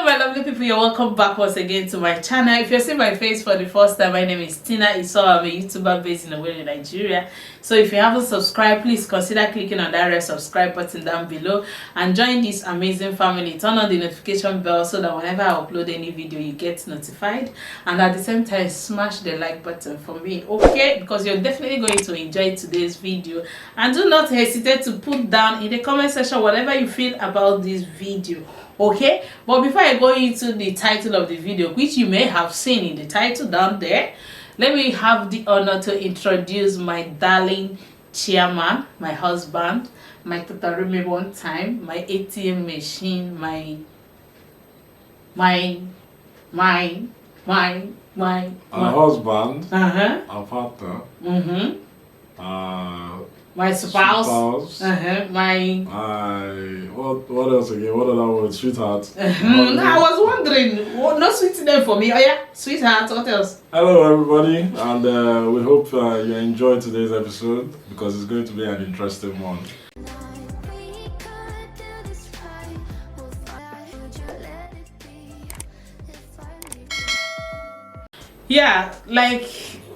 my lovely people, you're welcome back once again to my channel. If you're seeing my face for the first time, my name is Isoa. I'm a YouTuber based in Owerri, Nigeria. So if you haven't subscribed, please consider clicking on that red subscribe button down below and join this amazing family. Turn on the notification bell so that whenever I upload any video, you get notified. And at the same time, smash the like button for me, okay? Because you're definitely going to enjoy today's video. And do not hesitate to put down in the comment section whatever you feel about this video, okay? But before I go into the title of the video, which you may have seen in the title down there, let me have the honor to introduce my darling chairman, my husband, my Tatarumi one time, my ATM machine, my husband, uh-huh, a partner, my spouse, my what else again? What other word? Sweetheart. I was wondering, no sweet name for me. Oh yeah, sweetheart. What else? Hello everybody, and we hope you enjoyed today's episode because it's going to be an interesting one. Yeah, like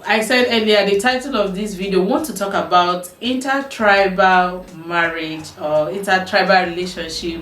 I said earlier, the title of this video, we want to talk about intertribal marriage or intertribal relationship.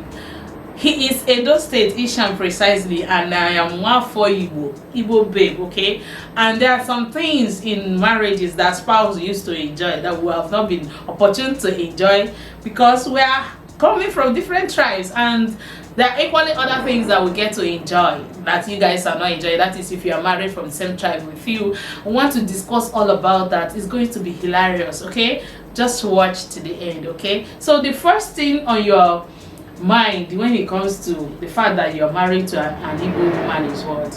He is Edo State Ishan precisely, and I am one for Igbo babe, okay? And there are some things in marriages that spouse used to enjoy that we have not been opportune to enjoy because we are coming from different tribes, and there are equally other things that we get to enjoy that you guys are not enjoying. That is, if you are married from the same tribe with you, we want to discuss all about that. It's going to be hilarious, okay? Just watch to the end, okay? So the first thing on your mind when it comes to the fact that you're married to an Igbo woman is what?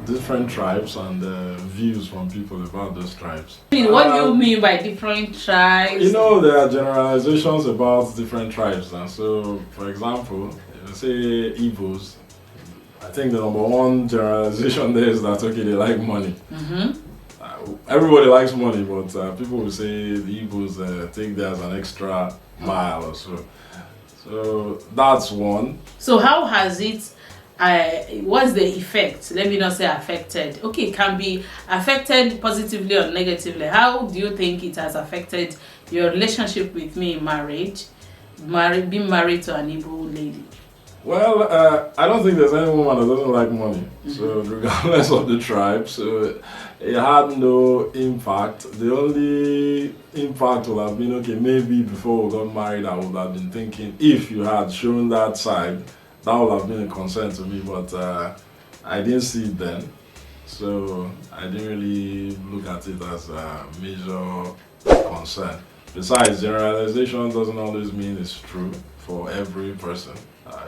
Different tribes and views from people about those tribes. I mean, what do you mean by different tribes? You know, there are generalizations about different tribes. And so, for example, if you say Igbos, I think the number one generalization there is that, okay, they like money. Everybody likes money, but people will say the Igbos take theirs an extra mile or so. So that's one. So how has it, what's the effect? Let me not say affected. Okay, it can be affected positively or negatively. How do you think it has affected your relationship with me in marriage, being married to an Igbo lady? Well, I don't think there's any woman that doesn't like money. So regardless of the tribe, so it had no impact. The only impact would have been, okay, maybe before we got married, I would have been thinking, if you had shown that side, that would have been a concern to me, but I didn't see it then. So I didn't really look at it as a major concern. Besides, generalization doesn't always mean it's true for every person.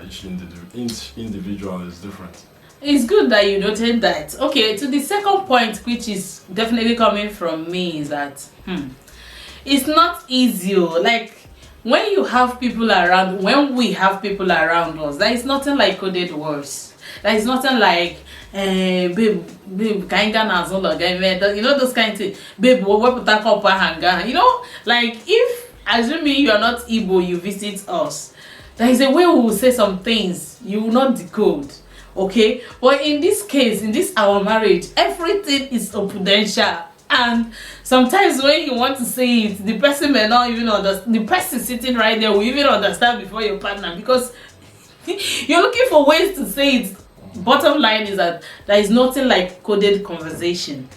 Each individual is different. It's good that you noted that. Okay, to the second point, which is definitely coming from me, is that it's not easy. Like when you have people around, when we have people around us, there is nothing like coded words. There is nothing like babe, kinda you know, those kind of things. Babe, what put that up hanga? You know, like if assuming you are not Igbo, you visit us, there is a way we will say some things you will not decode, okay? But in this case, in this our marriage, everything is confidential, and sometimes when you want to say it, the person may not even understand. The person sitting right there will even understand before your partner, because you're looking for ways to say it. Bottom line is that there is nothing like coded conversation.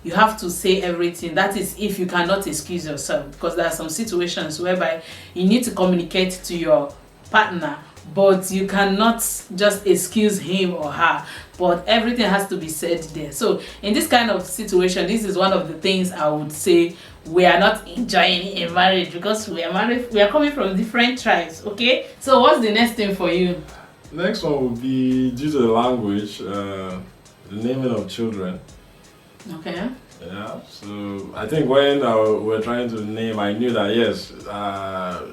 You have to say everything. That is if you cannot excuse yourself, because there are some situations whereby you need to communicate to your partner, but you cannot just excuse him or her, but everything has to be said there. So in this kind of situation, this is one of the things I would say we are not enjoying in marriage, because we are married, we are coming from different tribes, okay? So what's the next thing for you? Next one would be due to the language, the naming of children. Okay. Yeah, so I think when we're trying to name, I knew that yes,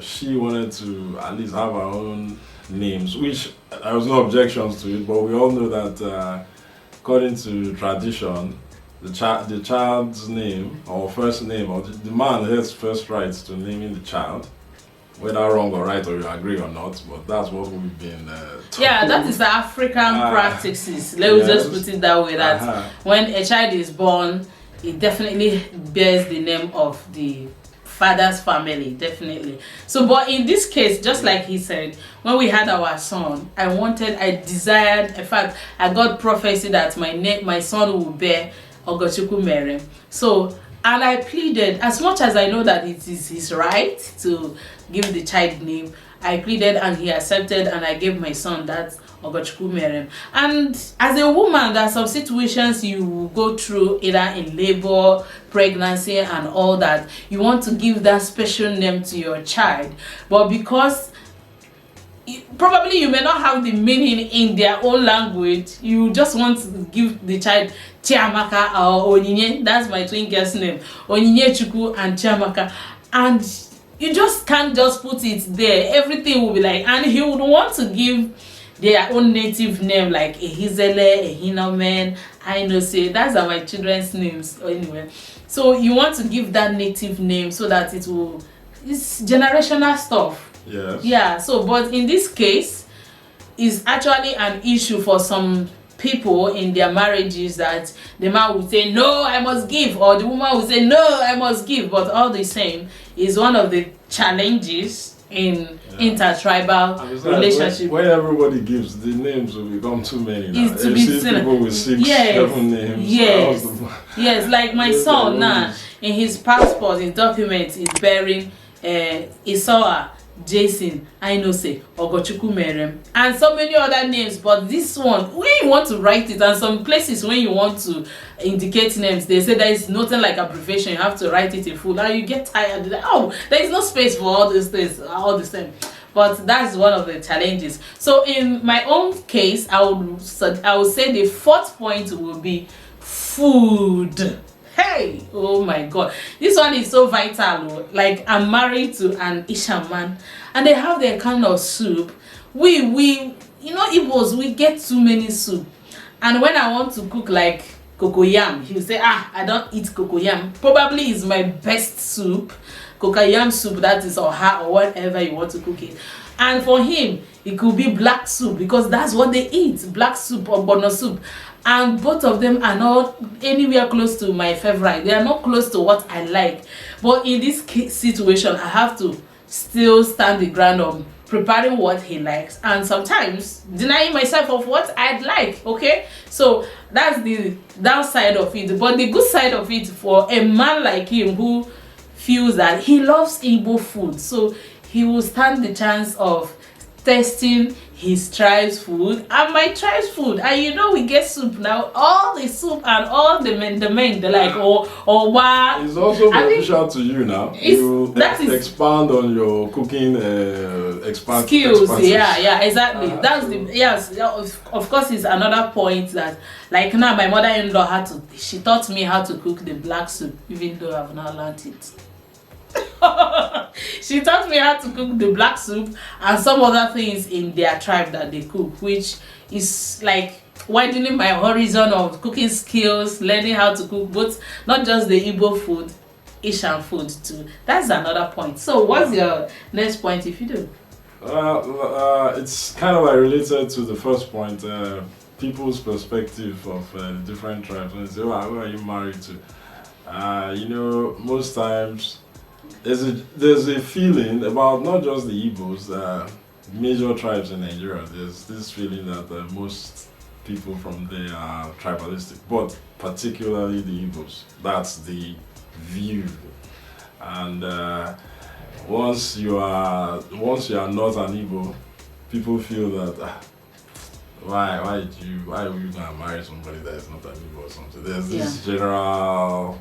she wanted to at least have her own names, which there was no objections to it, but we all know that according to tradition, the child's name or first name, or the man has first rights to naming the child. whether wrong or right, or you agree or not, but that's what we've been told. Yeah, that is the African practices. Let's just put it that way, that when a child is born, it definitely bears the name of the father's family, definitely. So, but in this case, just like he said, when we had our son, I desired, in fact, I got prophecy that my son will bear Ogochukwu Merem. So, and I pleaded, as much as I know that it is his right to give the child name, I pleaded and he accepted, and I gave my son that Ogochukwu Merem. And as a woman, there are some situations you will go through, either in labor, pregnancy, and all that. You want to give that special name to your child, but because probably you may not have the meaning in their own language, you just want to give the child Chiamaka or Onyinye. That's my twin girl's name, Onyinye Chukwu and Chiamaka, and you just can't just put it there. Everything will be like, and he would want to give their own native name, like Ehizele, Ehinomen, Ainose. That's are my children's names anyway. So you want to give that native name so that it's generational stuff. Yes. Yeah, so but in this case, it's actually an issue for some people in their marriages, that the man will say no, I must give, or the woman will say no, I must give. But all the same, is one of the challenges in intertribal relationship. When everybody gives, the names will become too many now. It's to be see people with 6, 7 names. Yes, like my son now, in his passport, his document is bearing Isoa, Jason, Ainose, Ogochukwu Merem, and so many other names. But this one, when you want to write it, and some places when you want to indicate names, they say there is nothing like abbreviation, you have to write it in full. Now you get tired, like, oh, there is no space for all these things, all the same. But that's one of the challenges. So in my own case, I would say the fourth point will be food. Hey, oh my god, this one is so vital. Like, I'm married to an Ishan man, and they have their kind of soup. We you know, Igbos, we get too many soup, and when I want to cook like cocoyam, he'll say, I don't eat cocoyam. Probably is my best soup, cocoyam soup, that is, or whatever you want to cook it. And for him, it could be black soup, because that's what they eat, black soup or bono soup. And both of them are not anywhere close to my favorite. They are not close to what I like. But in this situation, I have to still stand the ground on preparing what he likes, and sometimes denying myself of what I'd like. Okay, so that's the downside of it. But the good side of it, for a man like him who feels that he loves Igbo food, so he will stand the chance of testing his tribe's food and my tribe's food. And you know, we get soup now, all the soup and all the men they're like, oh wow. It's also beneficial to you now. You expand on your cooking skills. Yeah, exactly. That's the of course, it's another point that, like, now my mother-in-law she taught me how to cook the black soup, even though I've not learned it. She taught me how to cook the black soup and some other things in their tribe that they cook, which is like widening my horizon of cooking skills, learning how to cook both, not just the Igbo food, Asian food too. That's another point. So what's your next point, if you do? It's kind of like related to the first point, people's perspective of different tribes. When they say, oh, who are you married to? You know, most times there's a feeling about not just the Igbos, major tribes in Nigeria. There's this feeling that most people from there are tribalistic, but particularly the Igbos. That's the view. And once you are not an Igbo, people feel that why will you gonna marry somebody that is not an Igbo or something? There's this general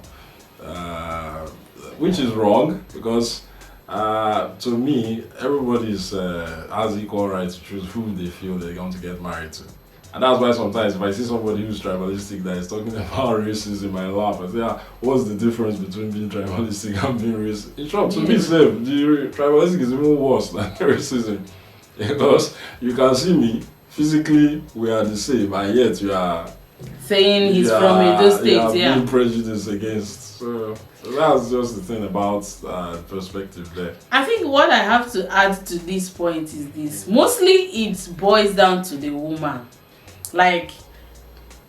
which is wrong, because to me, everybody has equal right to choose who they feel they're going to get married to. And that's why sometimes if I see somebody who's tribalistic that is talking about racism, I laugh. I say, what's the difference between being tribalistic and being racist? In short, to me, tribalistic is even worse than racism, because you can see me physically, we are the same, and yet you are saying he's from Edo State. Being prejudiced against. So that's just the thing about perspective there. I think what I have to add to this point is this. Mostly it boils down to the woman. Like,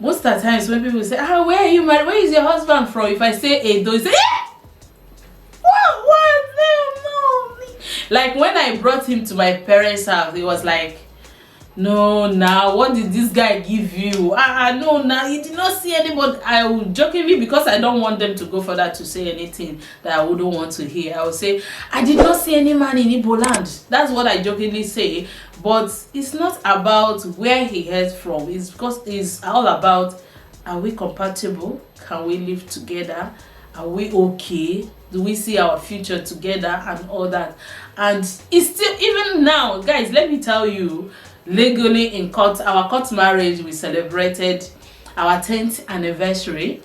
most of the times when people say, where are you married? Where is your husband from? If I say Edo, you say, what? No. Like, when I brought him to my parents' house, he was like, no, now what did this guy give you? No, now he did not see anybody. I will jokingly, because I don't want them to go further to say anything that I wouldn't want to hear, I will say, I did not see any man in Igbo land. That's what I jokingly say. But it's not about where he heads from. It's because it's all about, are we compatible? Can we live together? Are we okay? Do we see our future together and all that? And it's still, even now, guys, let me tell you, legally in court, our court marriage, we celebrated our 10th anniversary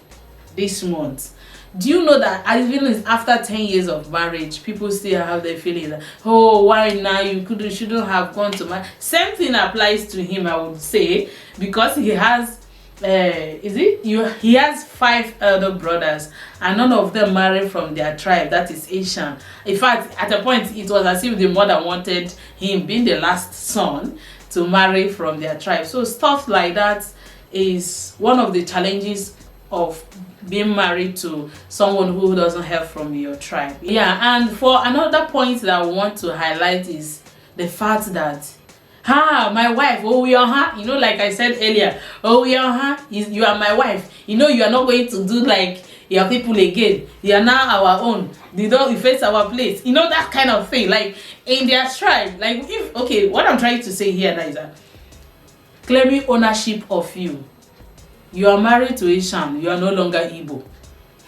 this month. Do you know that even after 10 years of marriage, people still have their feeling that, oh, why now you shouldn't have gone to marry? Same thing applies to him, I would say, because he has he has 5 elder brothers, and none of them married from their tribe, that is Asian. In fact, at a point it was as if the mother wanted him, being the last son, to marry from their tribe. So stuff like that is one of the challenges of being married to someone who doesn't hail from your tribe. And for another point that I want to highlight is the fact that my wife, you know, like I said earlier, you are my wife, you know, you are not going to do like your people again, you are now our own, you face our place, you know, that kind of thing. Like in their tribe, like, what I'm trying to say here now is that claiming ownership of you are married to Asian, you are no longer Igbo.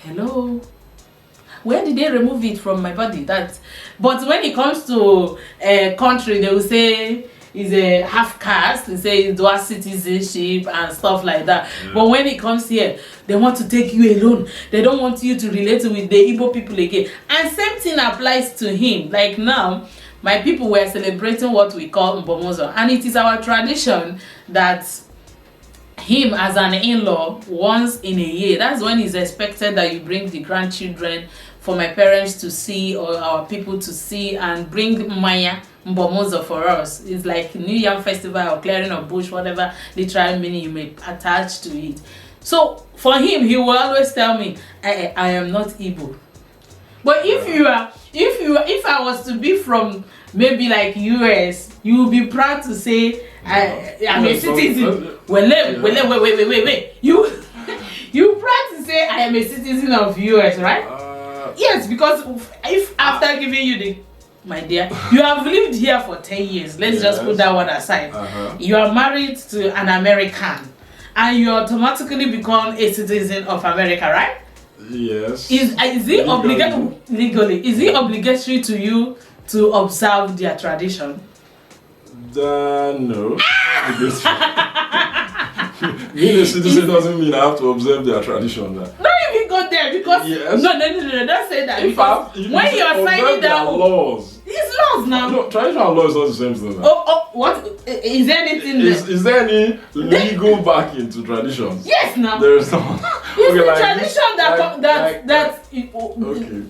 Hello, where did they remove it from my body? But when it comes to a country, they will say is a half caste, they say dual citizenship and stuff like that. But when it comes here, they want to take you alone. They don't want you to relate with the Igbo people again. And same thing applies to him. Like now, my people were celebrating what we call Mbomozo, and it is our tradition that him as an in-law, once in a year, that's when it's expected that you bring the grandchildren for my parents to see, or our people to see, and bring Maya Mbomozo for us. It's like New Yam Festival or clearing of bush, whatever literal meaning you may attach to it. So for him, he will always tell me, I am not Igbo. But if I was to be from maybe like US, you will be proud to say I'm a citizen. Wait. You proud to say I am a citizen of US, right? Yes, because if after giving you my dear, you have lived here for 10 years. Let's just put that one aside. You are married to an American, and you automatically become a citizen of America, right? Yes. Is it legally? Is it obligatory to you to observe their tradition? No. Being a citizen doesn't mean I have to observe their tradition. No, if you go there, because no, don't say that. Because when you are signing that laws, it's laws now. No, traditional law is not the same thing. What is there anything? Is there any legal backing to traditions? Yes, now there is not. It's the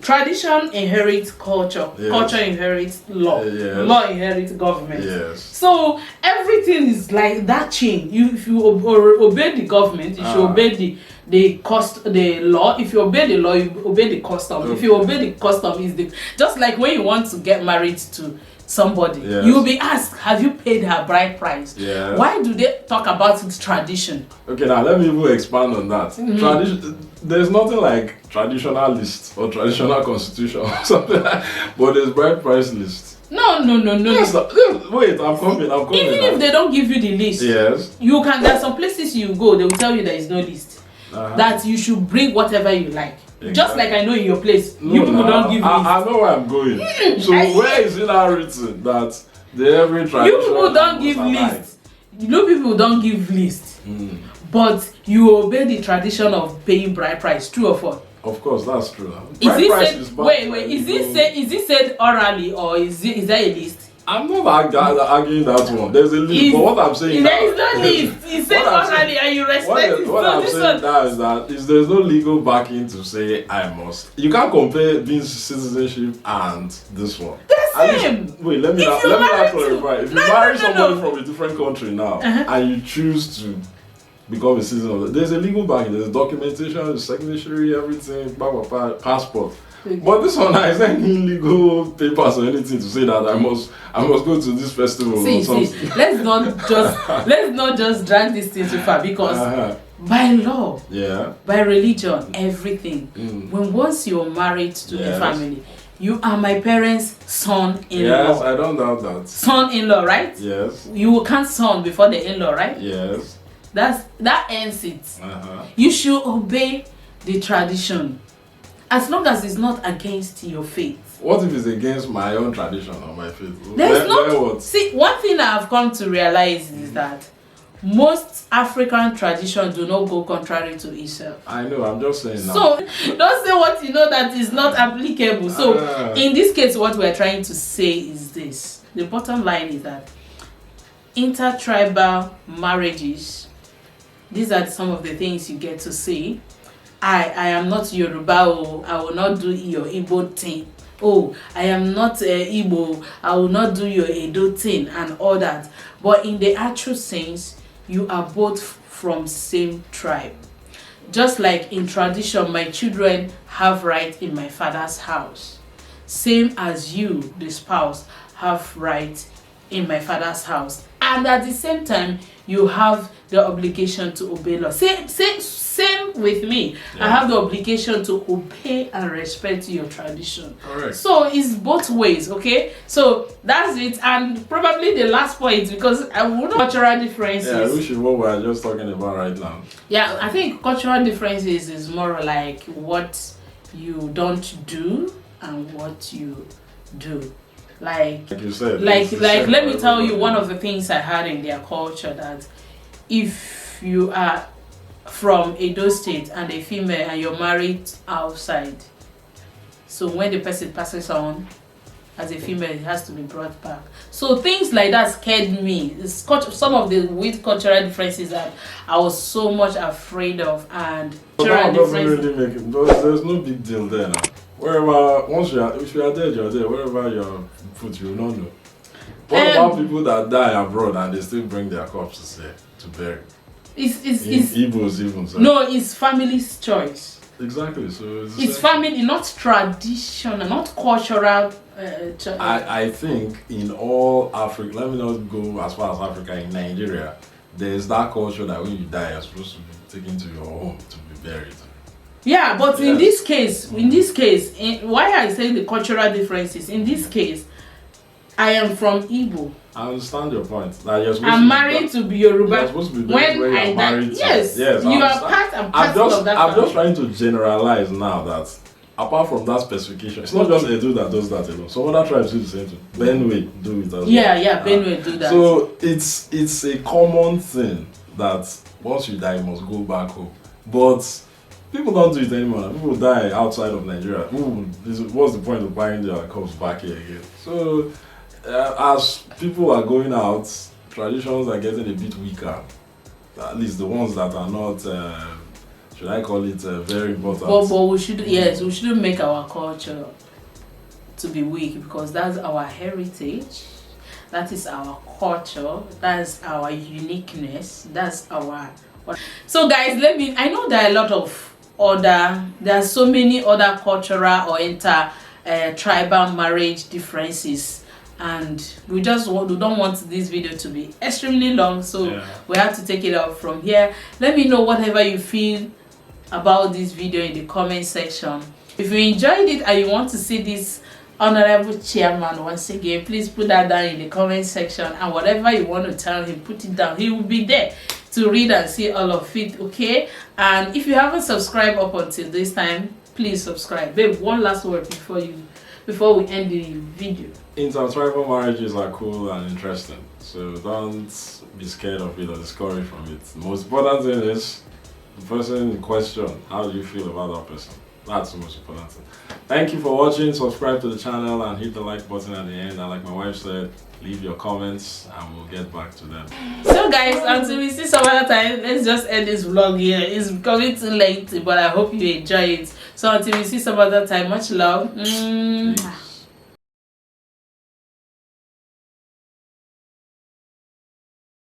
tradition tradition inherits culture, culture inherits law, law inherits government. Yes. So everything is like that chain. If you obey the government, you should obey the law. If you obey the law, you obey the custom. If you obey the custom, is just like when you want to get married to somebody, you will be asked, have you paid her bride price? Why do they talk about it, tradition? Okay, now let me even expand on that. Tradition, there's nothing like traditional list or traditional constitution or something like, but there's bride price list. No. Yes, wait, I'm coming. Even if they don't give you the list, you can. There's some places you go, they will tell you there is no list. That you should bring whatever you like. Exactly. Just like I know in your place, you people don't give list. I know where I'm going. So where is it now written that every tradition? You people don't give list. You people don't give list. But you obey the tradition of paying bride price. True or false? Of course, that's true. Is it said orally, or is there a list? I'm not arguing that one. There's a list, but what I'm saying there is no list. You said orally and you respect it. What I'm saying now is that there's no legal backing to say I must. You can't compare being citizenship and this one. The same. Wait, let me not clarify. If you marry somebody from a different country now and you choose to become a citizen of there's a legal backing, there's documentation, there's signatory, everything, passport. But this one is any legal papers or anything to say that I must go to this festival or something. Let's not just drag this thing too far, because by law, by religion, everything. When once you're married to the family, you are my parents' son-in-law. Yes, I don't doubt that. Son-in-law, right? Yes. You can't son before the in-law, right? Yes. That ends it. You should obey the tradition, as long as it's not against your faith. What if it's against my own tradition or my faith? There's not. See, one thing I've come to realize is that most African traditions do not go contrary to itself. I know, I'm just saying now. So, don't say what you know that is not applicable. So, in this case, what we're trying to say is this. The bottom line is that intertribal marriages, these are some of the things you get to see. I am not Yoruba, oh, I will not do your Igbo thing. Oh, I am not Igbo, I will not do your Edo thing and all that. But in the actual sense, you are both from same tribe. Just like in tradition, my children have right in my father's house. Same as you, the spouse, have right in my father's house. And at the same time, you have the obligation to obey law. Same with me. I have the obligation to obey and respect your tradition. Correct. So it's both ways, okay? So that's it. And probably the last point, because I would not cultural differences. Yeah, which is what we're just talking about right now. Yeah, I think cultural differences is more like what you don't do and what you do. Like you said, like let me tell you one of the things I had in their culture, that if you are from Edo State and a female and you're married outside, so when the person passes on as a female, it has to be brought back. So things like that scared me. It's some of the weird cultural differences that I was so much afraid of. And that doesn't really make it. There's no big deal there now. Wherever, if you are dead, you're there. Wherever you're put, you will not know. What about people that die abroad and they still bring their corpses there to bury? It's Igbos even. So. No, it's family's choice. Exactly. So it's family, not traditional, not cultural. I think in all Africa, let me not go as far as Africa, in Nigeria, there's that culture that when you die, you're supposed to be taken to your home to be buried. Yeah, but in this case, why I say the cultural differences, in this case, I am from Igbo. I understand your point. That you're supposed I'm married to be Yoruba. You're supposed to be when I die. Yes, you are part and parcel of that. I'm just trying to generalize now that apart from that specification, it's not just Edo that does that alone. Some other tribes do the same thing. Benue do it as well. Yeah, Benue do that. So it's a common thing that once you die, you must go back home. But people don't do it anymore. People die outside of Nigeria. What's the point of buying their corpse back here again? So as people are going out, traditions are getting a bit weaker. At least the ones that are not, should I call it, very important. But we shouldn't make our culture to be weak, because that's our heritage. That is our culture. That's our uniqueness. That's our. So guys, I know there are a lot of there are so many other cultural or tribal marriage differences. And we don't want this video to be extremely long, so we have to take it up from here. Let me know whatever you feel about this video in the comment section. If you enjoyed it and you want to see this honorable chairman once again, please put that down in the comment section, and whatever you want to tell him, put it down. He will be there to read and see all of it, okay? And if you haven't subscribed up until this time, please subscribe. Babe, one last word before we end the video. InterTribal marriages are cool and interesting, so don't be scared of it or discouraged from it. The most important thing is the person in question. How do you feel about that person? That's the most important thing. Thank you for watching. Subscribe to the channel and hit the like button at the end. And like my wife said, leave your comments and we'll get back to them. So guys, until we see some other time, let's just end this vlog here. It's becoming too late, but I hope you enjoy it. So until we see some other time, much love.